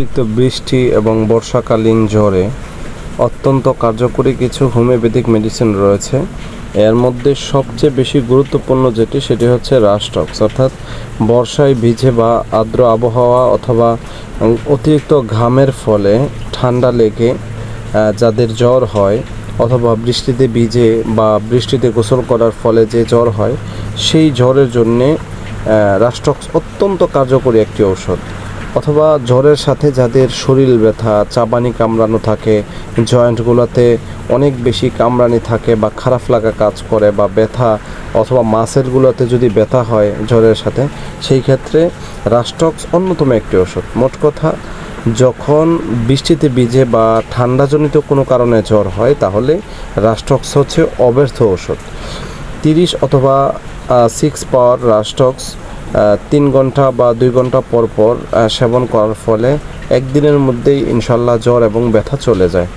অতিরিক্ত বৃষ্টি এবং বর্ষাকালীন জ্বরে অত্যন্ত কার্যকরী কিছু হোমিওপ্যাথিক মেডিসিন রয়েছে। এর মধ্যে সবচেয়ে বেশি গুরুত্বপূর্ণ সেটি হচ্ছে রাস্টক্স, অর্থাৎ বর্ষায় ভিজে বা আর্দ্র আবহাওয়া অথবা অতিরিক্ত ঘামের ফলে ঠান্ডা লেগে যাদের জ্বর হয়, অথবা বৃষ্টিতে ভিজে বা বৃষ্টিতে গোসল করার ফলে যে জ্বর হয়, সেই জ্বরের জন্যে রাস্টক্স অত্যন্ত কার্যকরী একটি ঔষধ। অথবা জ্বরের সাথে যাদের শরীর ব্যথা, চাবানি কামড়ানো থাকে, জয়েন্টগুলোতে অনেক বেশি কামড়ানি থাকে বা খারাপ লাগা কাজ করে, বা ব্যথা অথবা মাসেলগুলোতে যদি ব্যথা হয় জ্বরের সাথে, সেই ক্ষেত্রে রাস্টক্স অন্যতম একটি ওষুধ। মোট কথা, যখন বৃষ্টিতে ভিজে বা ঠান্ডাজনিত কোনো কারণে জ্বর হয়, তাহলে রাস্টক্স হচ্ছে অব্যর্থ ওষুধ। 30 অথবা 6 পাওয়ার রাস্টক্স 3 ঘন্টা বা 2 ঘন্টা পর পর সেবন করার ফলে একদিনের মধ্যেই ইনশাল্লাহ জ্বর এবং ব্যথা চলে যায়।